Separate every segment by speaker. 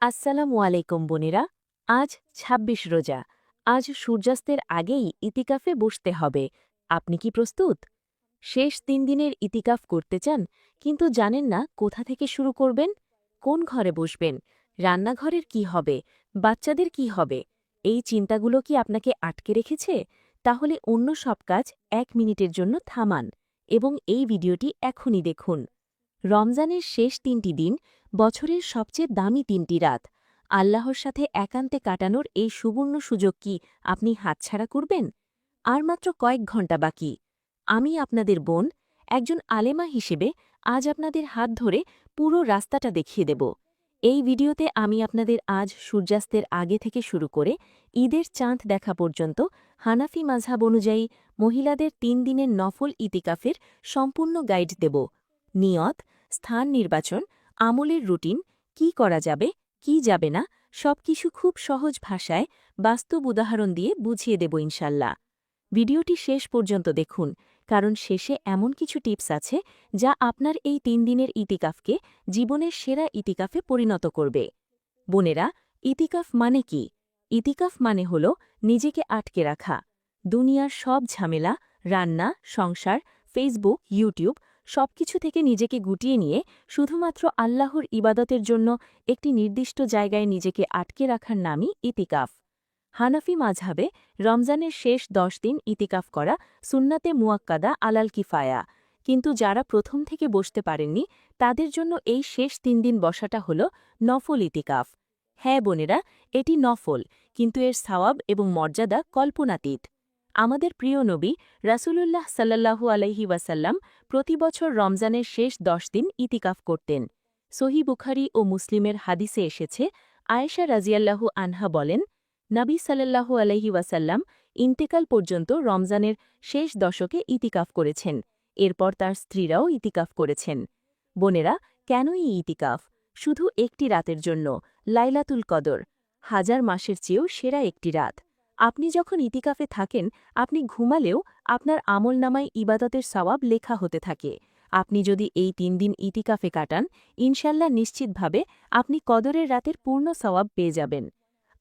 Speaker 1: আসসালামু আলাইকুম বোনেরা। আজ ২৬ রোজা। আজ সূর্যাস্তের আগেই ইতিকাফে বসতে হবে। আপনি কি প্রস্তুত? শেষ ৩ দিনের ইতিকাফ করতে চান, কিন্তু জানেন না কোথা থেকে শুরু করবেন? কোন ঘরে বসবেন? রান্নাঘরের কি হবে? বাচ্চাদের কি হবে? এই চিন্তাগুলো কি আপনাকে আটকে রেখেছে? তাহলে অন্য সব কাজ ১ মিনিটের জন্য থামান এবং এই ভিডিওটি এখনই দেখুন। রমজানের শেষ ৩টি দিন, বছরের সবচেয়ে দামি ৩টি রাত। আল্লাহর সাথে একান্তে কাটানোর এই সুবর্ণ সুযোগ কি আপনি হাতছাড়া করবেন? আর মাত্র কয়েক ঘণ্টা বাকি। আমি আপনাদের বোন, একজন আলেমা হিসেবে আজ আপনাদের হাত ধরে পুরো রাস্তাটা দেখিয়ে দেব। এই ভিডিওতে আমি আপনাদের আজ সূর্যাস্তের আগে থেকে শুরু করে ঈদের চাঁদ দেখা পর্যন্ত হানাফি মাযহাব অনুযায়ী মহিলাদের ৩ দিনের নফল ইতিকাফের সম্পূর্ণ গাইড দেব। নিয়ত, স্থান নির্বাচন, আমলের রুটিন, কি করা যাবে, কি যাবে না, সবকিছু খুব সহজ ভাষায় বাস্তব উদাহরণ দিয়ে বুঝিয়ে দেব ইনশাল্লাহ। ভিডিওটি শেষ পর্যন্ত দেখুন, কারণ শেষে এমন কিছু টিপস আছে যা আপনার এই ৩ দিনের ইতিকাফকে জীবনের সেরা ইতিকাফে পরিণত করবে। বোনেরা, ইতিকাফ মানে কি? ইতিকাফ মানে হল নিজেকে আটকে রাখা। দুনিয়ার সব ঝামেলা, রান্না, সংসার, ফেসবুক, ইউটিউব সবকিছু থেকে নিজেকে গুটিয়ে নিয়ে শুধুমাত্র আল্লাহর ইবাদতের জন্য একটি নির্দিষ্ট জায়গায় নিজেকে আটকে রাখার নামই ইতিকাফ। হানাফি মাযহাবে রমজানের শেষ ১০ দিন ইতিকাফ করা সুন্নাতে মুয়াক্কাদা আলাল কিফায়া, কিন্তু যারা প্রথম থেকে বসতে পারেননি তাদের জন্য এই শেষ ৩ দিন বসাটা হল নফল ইতিকাফ। হ্যাঁ বোনেরা, এটি নফল, কিন্তু এর সওয়াব এবং মর্যাদা কল্পনাতীত। আমাদের প্রিয় নবী রাসূলুল্লাহ সাল্লাল্লাহু আলাইহি ওয়াসাল্লাম প্রতি বছর রমজানের শেষ ১০ দিন ইতিকাফ করতেন। সহিহ বুখারী ও মুসলিমের হাদিসে এসেছে, আয়েশা রাজিয়াল্লাহু আনহা বলেন, নবী সাল্লাল্লাহু আলাইহি ওয়াসাল্লাম ইন্তেকাল পর্যন্ত রমজানের শেষ দশকে ইতিকাফ করেছেন। এরপর তার স্ত্রীরাও ইতিকাফ করেছেন। বোনেরা, কেন এই ইতিকাফ? শুধু একটি রাতের জন্য, লাইলাতুল কদর, হাজার মাসের চেয়েও সেরা একটি রাত। আপনি যখন ইতিকাফে থাকেন, আপনি ঘুমালেও আপনার আমলনামায় ইবাদতের সওয়াব লেখা হতে থাকে। আপনি যদি এই ৩ দিন ইতিকাফে কাটান, ইনশাল্লাহ নিশ্চিতভাবে আপনি কদরের রাতের পূর্ণ সওয়াব পেয়ে যাবেন।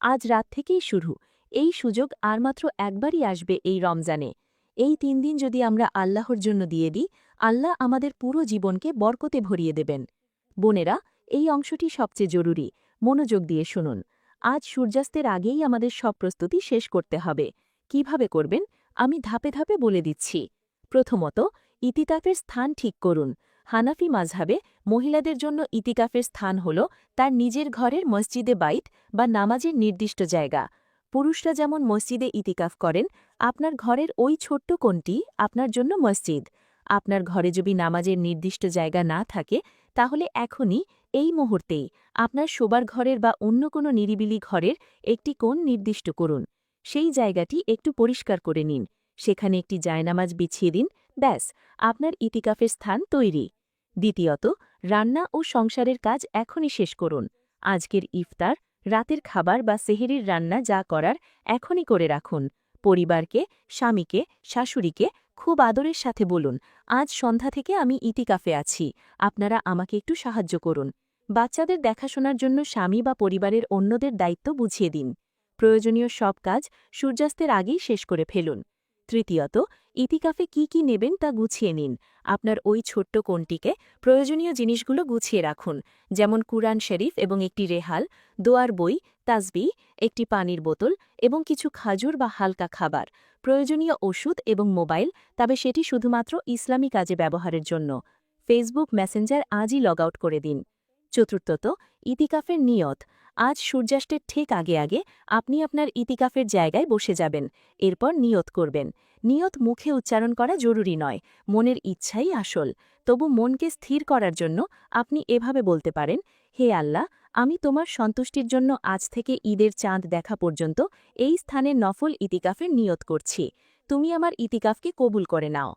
Speaker 1: আজ রাত থেকেই শুরু। এই সুযোগ আর মাত্র একবারই আসবে এই রমজানে। এই ৩ দিন যদি আমরা আল্লাহর জন্য দিয়ে দিই, আল্লাহ আমাদের পুরো জীবনকে বরকতে ভরিয়ে দেবেন। বোনেরা, এই অংশটি সবচেয়ে জরুরি। মনোযোগ দিয়ে শুনুন। আজ সূর্যাস্তের আগেই আমাদের সব প্রস্তুতি শেষ করতে হবে। কিভাবে করবেন? আমি ধাপে ধাপে বলে দিচ্ছি। প্রথমত, ইতিকাফের স্থান ঠিক করুন। হানাফি মাযহাবে মহিলাদের জন্য ইতিকাফের স্থান হল তার নিজের ঘরের মসজিদে বাইত বা নামাজের নির্দিষ্ট জায়গা। পুরুষরা যেমন মসজিদে ইতিকাফ করেন, আপনার ঘরের ওই ছোট্ট কোণটি আপনার জন্য মসজিদ। আপনার ঘরে যদি নামাজের নির্দিষ্ট জায়গা না থাকে, তাহলে এখনই, এই মুহূর্তেই আপনার শোবার ঘরের বা অন্য কোনো নিরিবিলি ঘরের একটি কোণ নির্দিষ্ট করুন। সেই জায়গাটি একটু পরিষ্কার করে নিন। সেখানে একটি জায়নামাজ বিছিয়ে দিন। ব্যাস, আপনার ইতিকাফের স্থান তৈরি। দ্বিতীয়ত, রান্না ও সংসারের কাজ এখনই শেষ করুন। আজকের ইফতার, রাতের খাবার বা সেহরির রান্না যা করার এখনই করে রাখুন। পরিবারকে, স্বামীকে, শাশুড়িকে খুব আদরের সাথে বলুন, আজ সন্ধ্যা থেকে আমি ইতিকাফে আছি, আপনারা আমাকে একটু সাহায্য করুন। বাচ্চাদের দেখাশোনার জন্য স্বামী বা পরিবারের অন্যদের দায়িত্ব বুঝিয়ে দিন। প্রয়োজনীয় সব কাজ সূর্যাস্তের আগেই শেষ করে ফেলুন। তৃতীয়ত, ইতিকাফে কি কি নেবেন তা গুছিয়ে নিন। আপনার ওই ছোট্ট কোণটিকে প্রয়োজনীয় জিনিসগুলো গুছিয়ে রাখুন, যেমন কুরআন শরীফ এবং একটি রেহাল, দোয়ার বই, তাসবিহ, একটি পানির বোতল এবং কিছু খাজুর বা হালকা খাবার, প্রয়োজনীয় ওষুধ এবং মোবাইল, তবে সেটি শুধুমাত্র ইসলামী কাজে ব্যবহারের জন্য। ফেসবুক মেসেঞ্জার আজই লগ আউট করে দিন। চতুর্থত, ইতিকাফের নিয়ত। আজ সূর্যাস্তের ঠিক আগে আগে আপনি আপনার ইতিকাফের জায়গায় বসে যাবেন। এরপর নিয়ত করবেন। নিয়ত মুখে উচ্চারণ করা জরুরি নয়, মনের ইচ্ছাই আসল। তবু মনকে স্থির করার জন্য আপনি এভাবে বলতে পারেন, হে আল্লাহ, আমি তোমার সন্তুষ্টির জন্য আজ থেকে ঈদের চাঁদ দেখা পর্যন্ত এই স্থানে নফল ইতিকাফের নিয়ত করছি। তুমি আমার ইতিকাফকে কবুল করে নাও।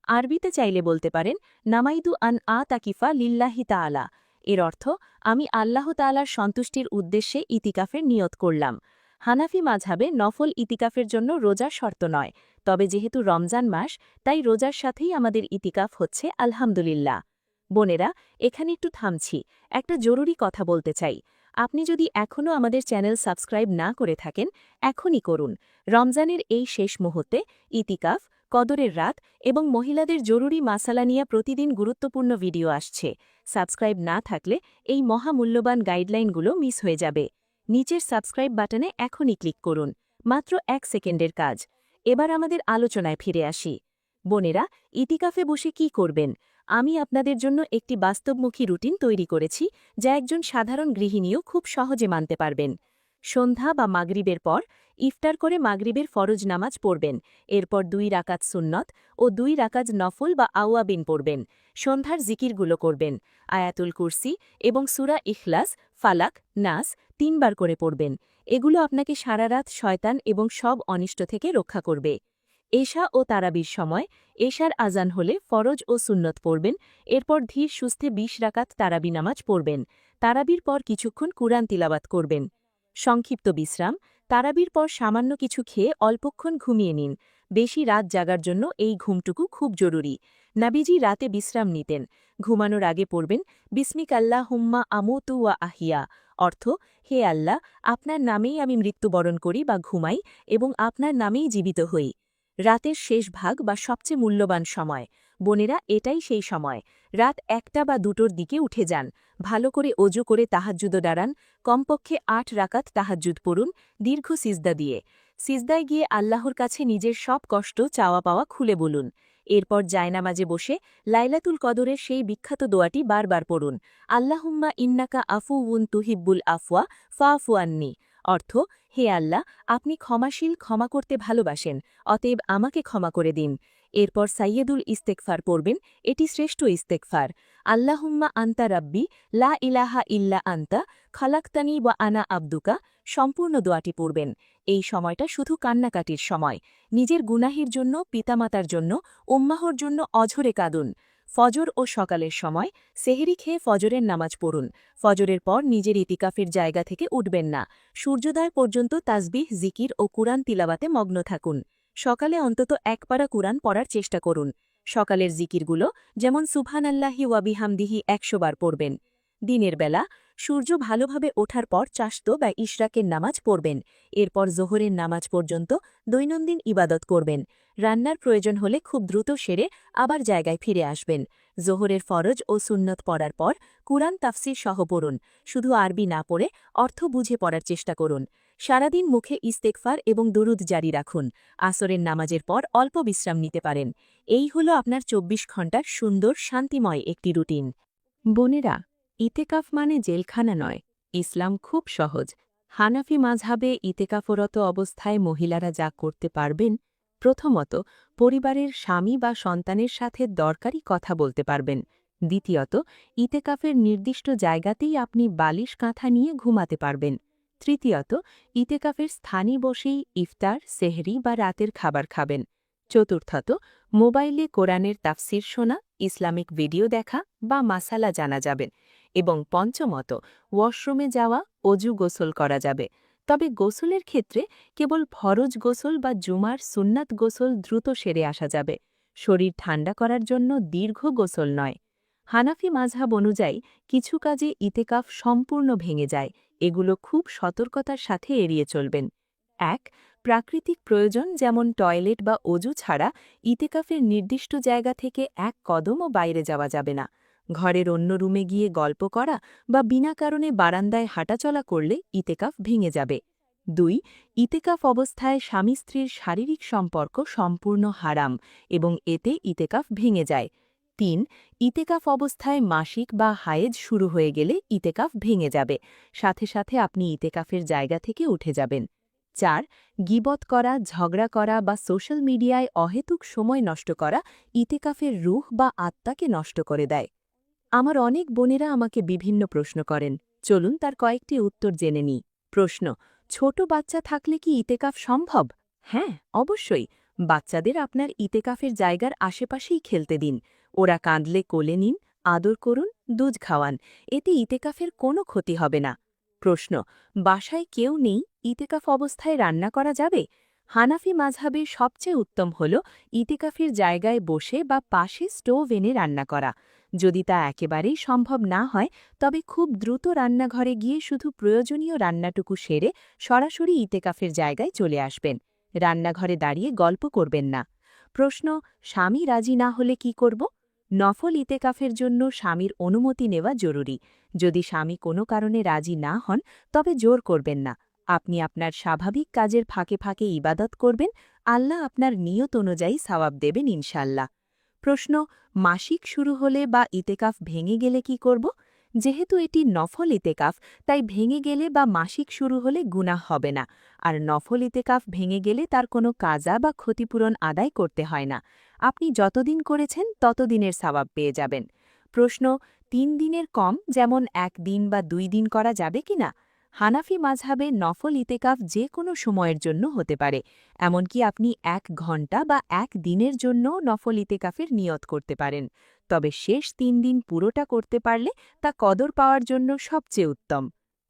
Speaker 1: আরবিতে চাইলে বলতে পারেন, নামাইদু আন আ তাকিফা লিল্লাহি তাআলা। এর অর্থ, আমি আল্লাহ তাআলার সন্তুষ্টির উদ্দেশ্যে ইতিকাফের নিয়ত করলাম। হানাফি মাযহাবে নফল ইতিকাফের জন্য রোজা শর্ত নয়, তবে যেহেতু রমজান মাস, তাই রোজার সাথেই আমাদের ইতিকাফ হচ্ছে আলহামদুলিল্লাহ। বোনেরা, এখানে একটু থামছি, একটা জরুরি কথা বলতে চাই। আপনি যদি এখনও আমাদের চ্যানেল সাবস্ক্রাইব না করে থাকেন এখনই করুন। রমজানের এই শেষ মুহূর্তে ইতিকাফ, কদরের রাত এবং মহিলাদের জরুরি মাসালা নিয়ে প্রতিদিন গুরুত্বপূর্ণ ভিডিও আসছে। সাবস্ক্রাইব না থাকলে এই মহামূল্যবান গাইডলাইনগুলো মিস হয়ে যাবে। নিচের সাবস্ক্রাইব বাটনে এখনই ক্লিক করুন। মাত্র 1 সেকেন্ডের কাজ। এবার আমাদের আলোচনায় ফিরে আসি। বোনেরা, ইতিকাফে বসে কি করবেন? আমি আপনাদের জন্য একটি বাস্তবমুখী রুটিন তৈরি করেছি, যা একজন সাধারণ গৃহিণীও খুব সহজে মানতে পারবেন। সন্ধ্যা বা মাগরিবের পর ইফতার করে মাগরিবের ফরজ নামাজ পড়বেন। এরপর 2 রাকাত সুন্নত ও 2 রাকাত নফল বা আওয়াবিন পড়বেন। সন্ধ্যার জিকিরগুলো করবেন। আয়াতুল কুরসি এবং সূরা ইখলাস, ফালাক, নাস 3 বার করে পড়বেন। এগুলো আপনাকে সারা রাত শয়তান এবং সব অনিষ্ট থেকে রক্ষা করবে। এশা ও তারাবির সময় এশার আজান হলে ফরজ ও সুন্নত পড়বেন। এরপর ধীর সুস্থে 20 রাকাত তারাবি নামাজ পড়বেন। তারাবির পর কিছুক্ষণ কুরআন তিলাওয়াত করবেন। সংক্ষিপ্ত বিশ্রাম, তারাবির পর সামান্য কিছু খেয়ে অল্পক্ষণ ঘুমিয়ে নিন। বেশি রাত জাগার জন্য এই ঘুমটুকু খুব জরুরি। নাবিজি রাতে বিশ্রাম নিতেন। ঘুমানোর আগে পড়বেন বিসমিক আল্লাহুম্মা আমুতু ওয়া আহিয়া, অর্থ হে আল্লাহ, আপনার নামেই আমি মৃত্যুবরণ করি বা ঘুমাই এবং আপনার নামেই জীবিত হই। রাতের শেষ ভাগ বা সবচেয়ে মূল্যবান সময়। বোনেরা, এটাই সেই সময়। রাত 1টা বা 2টোর দিকে উঠে যান। ভালো করে অজু করে তাহাজ্জুদে দাঁড়ান। কমপক্ষে 8 রাকাত তাহাজ্জুদ পড়ুন, দীর্ঘ সিজদা দিয়ে। সিজদায় গিয়ে আল্লাহর কাছে নিজের সব কষ্ট চাওয়া পাওয়া খুলে বলুন। এরপর জায়নামাজে বসে লাইলাতুল কদরের সেই বিখ্যাত দোয়াটি বারবার পড়ুন। আল্লাহুম্মা ইন্নাকা আফুউন তুহিব্বুল আফওয়া ফাফু আন্নি, অর্থ হে আল্লাহ, আপনি ক্ষমাশীল, ক্ষমা করতে ভালোবাসেন, অতএব আমাকে ক্ষমা করে দিন। এরপর সাইয়েদুল ইস্তেগফার পড়বেন। এটি শ্রেষ্ঠ ইস্তেগফার। আল্লাহুম্মা আন্তা রাব্বি লা ইলাহা ইল্লা আন্তা খালাকতানি ওয়া আনা আবদুকা, সম্পূর্ণ দোয়াটি পড়বেন। এই সময়টা শুধু কান্নাকাটির সময়। নিজের গুনাহের জন্য, পিতামাতার জন্য, উম্মাহর জন্য অঝরে কাঁদুন। ফজর ও সকালের সময় সেহরি খেয়ে ফজরের নামাজ পড়ুন। ফজরের পর নিজের ইতিকাফের জায়গা থেকে উঠবেন না। সূর্যোদয় পর্যন্ত তাসবিহ, জিকির ও কুরআন তিলাওয়াতে মগ্ন থাকুন। সকালে অন্তত 1 পারা কুরআন পড়ার চেষ্টা করুন। সকালের জিকিরগুলো যেমন সুবহানাল্লাহি ওয়া বিহামদিহি 100 বার পড়বেন। দিনের বেলা সূর্য ভালোভাবে ওঠার পর চাশত বা ইশরাকের নামাজ পড়বেন। এরপর জোহরের নামাজ পর্যন্ত দৈনন্দিন ইবাদত করবেন। রান্নার প্রয়োজন হলে খুব দ্রুত সেরে আবার জায়গায় ফিরে আসবেন। জোহরের ফরজ ও সুন্নত পড়ার পর কুরআন তাফসির সহ পড়ুন। শুধু আরবি না পড়ে অর্থ বুঝে পড়ার চেষ্টা করুন। সারাদিন মুখে ইস্তেগফার এবং দুরুদ জারি রাখুন। আসরের নামাজের পর অল্প বিশ্রাম নিতে পারেন। এই হলো আপনার 24 ঘণ্টার সুন্দর, শান্তিময় একটি রুটিন। বোনেরা, ইতেকাফ মানে জেলখানা নয়। ইসলাম খুব সহজ। হানাফি মাযহাবে ইতেকাফরত অবস্থায় মহিলারা যা করতে পারবেন: প্রথমত, পরিবারের স্বামী বা সন্তানের সাথে দরকারি কথা বলতে পারবেন। দ্বিতীয়ত, ইতেকাফের নির্দিষ্ট জায়গাতেই আপনি বালিশ কাঁথা নিয়ে ঘুমাতে পারবেন। তৃতীয়ত, ইতেকাফের স্থানে বসেই ইফতার, সেহরি বা রাতের খাবার খাবেন। চতুর্থত, মোবাইলে কোরআনের তাফসির শোনা, ইসলামিক ভিডিও দেখা বা মাসালা জানা যাবেন। এবং পঞ্চমত, ওয়াশরুমে যাওয়া, অজু গোসল করা যাবে। তবে গোসলের ক্ষেত্রে কেবল ফরজ গোসল বা জুমার সুন্নাত গোসল দ্রুত সেরে আসা যাবে। শরীর ঠান্ডা করার জন্য দীর্ঘ গোসল নয়। হানাফি মাযহাব অনুযায়ী কিছু কাজে ইতেকাফ সম্পূর্ণ ভেঙে যায়। এগুলো খুব সতর্কতার সাথে এড়িয়ে চলবেন। 1. প্রাকৃতিক প্রয়োজন যেমন টয়লেট বা অজু ছাড়া ইতেকাফের নির্দিষ্ট জায়গা থেকে 1 কদমও বাইরে যাওয়া যাবে না। ঘরের অন্য রুমে গিয়ে গল্প করা বা বিনা কারণে বারান্দায় হাঁটাচলা করলে ইতেকাফ ভেঙে যাবে। 2. ইতেকাফ অবস্থায় স্বামী-স্ত্রীর শারীরিক সম্পর্ক সম্পূর্ণ হারাম এবং এতে ইতেকাফ ভেঙে যায়। 3. ইতেকাফ অবস্থায় মাসিক বা হায়েজ শুরু হয়ে গেলে ইতেকাফ ভেঙে যাবে। সাথে সাথে আপনি ইতেকাফের জায়গা থেকে উঠে যাবেন। 4. গীবত করা, ঝগড়া করা বা সোশ্যাল মিডিয়ায় অহেতুক সময় নষ্ট করা ইতেকাফের রূহ বা আত্মাকে নষ্ট করে দেয়। আমার অনেক বোনেরা আমাকে বিভিন্ন প্রশ্ন করেন। চলুন তার কয়েকটি উত্তর জেনে নিই। প্রশ্ন: ছোট বাচ্চা থাকলে কি ইতেকাফ সম্ভব? হ্যাঁ, অবশ্যই। বাচ্চাদের আপনার ইতেকাফের জায়গার আশেপাশেই খেলতে দিন। ওরা কাঁদলে কোলে নিন, আদর করুন, দুধ খাওয়ান। এতে ইতেকাফের কোনো ক্ষতি হবে না। প্রশ্ন: বাসায় কেউ নেই, ইতেকাফ অবস্থায় রান্না করা যাবে? হানাফি মাযহাবে সবচেয়ে উত্তম হল ইতেকাফের জায়গায় বসে বা পাশে স্টোভ এনে রান্না করা। যদি তা একেবারেই সম্ভব না হয় তবে খুব দ্রুত রান্নাঘরে গিয়ে শুধু প্রয়োজনীয় রান্নাটুকু সেরে সরাসরি ইতেকাফের জায়গায় চলে আসবেন। রান্নাঘরে দাঁড়িয়ে গল্প করবেন না। প্রশ্ন, স্বামী রাজি না হলে কি করব? নফল ইতেকাফের জন্য স্বামীর অনুমতি নেওয়া জরুরি। যদি স্বামী কোনো কারণে রাজি না হন তবে জোর করবেন না। আপনি আপনার স্বাভাবিক কাজের ফাঁকে ফাঁকে ইবাদত করবেন, আল্লাহ আপনার নিয়ত অনুযায়ী সওয়াব দেবেন ইনশাল্লাহ। প্রশ্ন, মাসিক শুরু হলে বা ইতেকাফ ভেঙে গেলে কি করব? যেহেতু এটি নফল ইতেকাফ, তাই ভেঙে গেলে বা মাসিক শুরু হলে গুনাহ হবে না। আর নফল ইতেকাফ ভেঙে গেলে তার কোনো কাজা বা ক্ষতিপূরণ আদায় করতে হয় না। আপনি যতদিন করেছেন ততদিনের সওয়াব পেয়ে যাবেন। প্রশ্ন, ৩ দিনের কম যেমন ১ দিন বা ২ দিন করা যাবে কিনা? হানাফি মাযহাবে নফল ইতেকাফ যে কোনো সময়ের জন্য হতে পারে। এমনকি আপনি ১ ঘণ্টা বা ১ দিনের জন্যও নফল ইতেকাফের নিয়ত করতে পারেন। তবে শেষ ৩ দিন পুরোটা করতে পারলে তা কদর পাওয়ার জন্য সবচেয়ে উত্তম।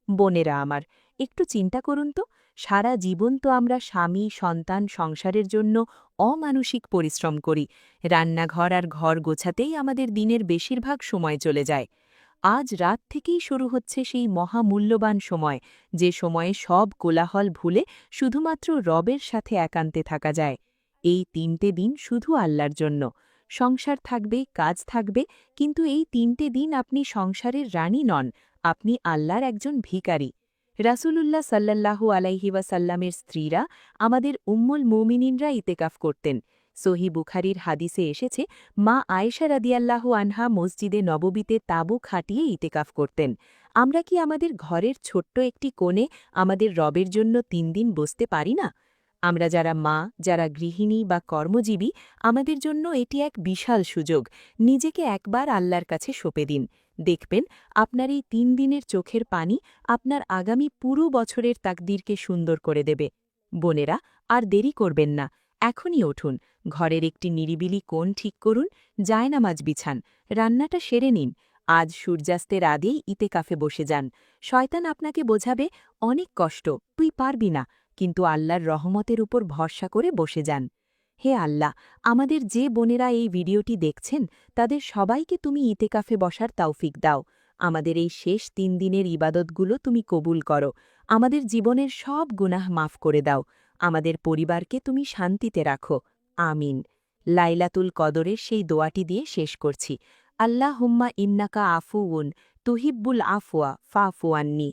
Speaker 1: বোনেরা আমার, একটু চিন্তা করুন তো, সারা জীবন তো আমরা স্বামী, সন্তান, সংসারের জন্য অমানুষিক পরিশ্রম করি। রান্নাঘর আর ঘর গোছাতেই আমাদের দিনের বেশিরভাগ সময় চলে যায়। আজ রাত থেকেই শুরু হচ্ছে সেই মহামূল্যবান সময়, যে সময়ে সব কোলাহল ভুলে শুধুমাত্র রবের সাথে একান্তে থাকা যায়। এই ৩টে দিন শুধু আল্লাহর জন্য। সংসার থাকবে, কাজ থাকবে, কিন্তু এই ৩টে দিন আপনি সংসারের রানী নন, আপনি আল্লাহর একজন ভিখারি। রাসূলুল্লাহ সাল্লাল্লাহু আলাইহি ওয়াসাল্লামের স্ত্রীরা, আমাদের উম্মুল মুমিনিনরা ইতেকাফ করতেন। সহিহ বুখারীর হাদিসে এসেছে, মা আয়েশা রাদিয়াল্লাহু আনহা মসজিদে নববীতে তাঁবু খাটিয়ে ইতেকাফ করতেন। আমরা কি আমাদের ঘরের ছোট্ট একটি কোণে আমাদের রবের জন্য ৩ দিন বসতে পারি না? আমরা যারা মা, যারা গৃহিণী বা কর্মজীবী, আমাদের জন্য এটি এক বিশাল সুযোগ। নিজেকে একবার আল্লাহর কাছে সঁপে দিন। দেখবেন আপনার এই ৩ দিনের চোখের পানি আপনার আগামী পুরো বছরের তাকদীরকে সুন্দর করে দেবে। বোনেরা, আর দেরি করবেন না, এখনই উঠুন, ঘরের একটি নিরিবিলি কোণ ঠিক করুন, জায়নামাজ বিছান, রান্নাটা সেরে নিন। আজ সূর্যাস্তের আগেই ইতেকাফে বসে যান। শয়তান আপনাকে বোঝাবে, অনেক কষ্ট, তুই পারবি না, কিন্তু আল্লাহর রহমতের উপর ভরসা করে বসে যান। হে আল্লাহ, আমাদের যে বোনেরা এই ভিডিওটি দেখছেন তাদের সবাইকে তুমি ইতেকাফে বসার তৌফিক দাও। আমাদের এই শেষ ৩ দিনের ইবাদতগুলো তুমি কবুল করো। আমাদের জীবনের সব গুনাহ মাফ করে দাও। আমাদের পরিবারকে তুমি শান্তিতে রাখো। আমিন। লাইলাতুল কদরের সেই দোয়াটি দিয়ে শেষ করছি। আল্লাহুম্মা ইন্নাকা আফুউন তুহিব্বুল আফওয়া ফাফু আন্নি।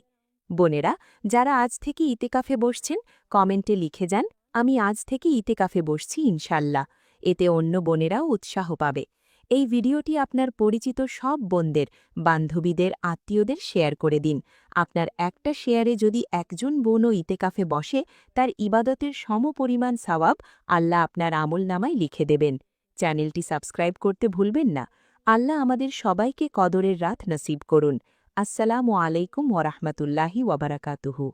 Speaker 1: বোনেরা, যারা আজ থেকে ইতেকাফে বসছেন, কমেন্টে লিখে যান, আমি আজ থেকে ইতেকাফে বসছি ইনশাল্লাহ। এতে অন্য বোনেরাও উৎসাহ পাবে। এই ভিডিওটি আপনার পরিচিত সব বোনদের, বান্ধবীদের, আত্মীয়দের শেয়ার করে দিন। আপনার একটা শেয়ারে যদি একজন বোনও ইতেকাফে বসে, তার ইবাদতের সমপরিমাণ সওয়াব আল্লাহ আপনার আমলনামায় লিখে দেবেন। চ্যানেলটি সাবস্ক্রাইব করতে ভুলবেন না। আল্লাহ আমাদের সবাইকে কদরের রাত নসিব করুন। আসসালামু আলাইকুম ওয়া রাহমাতুল্লাহি ওয়া বারাকাতুহু।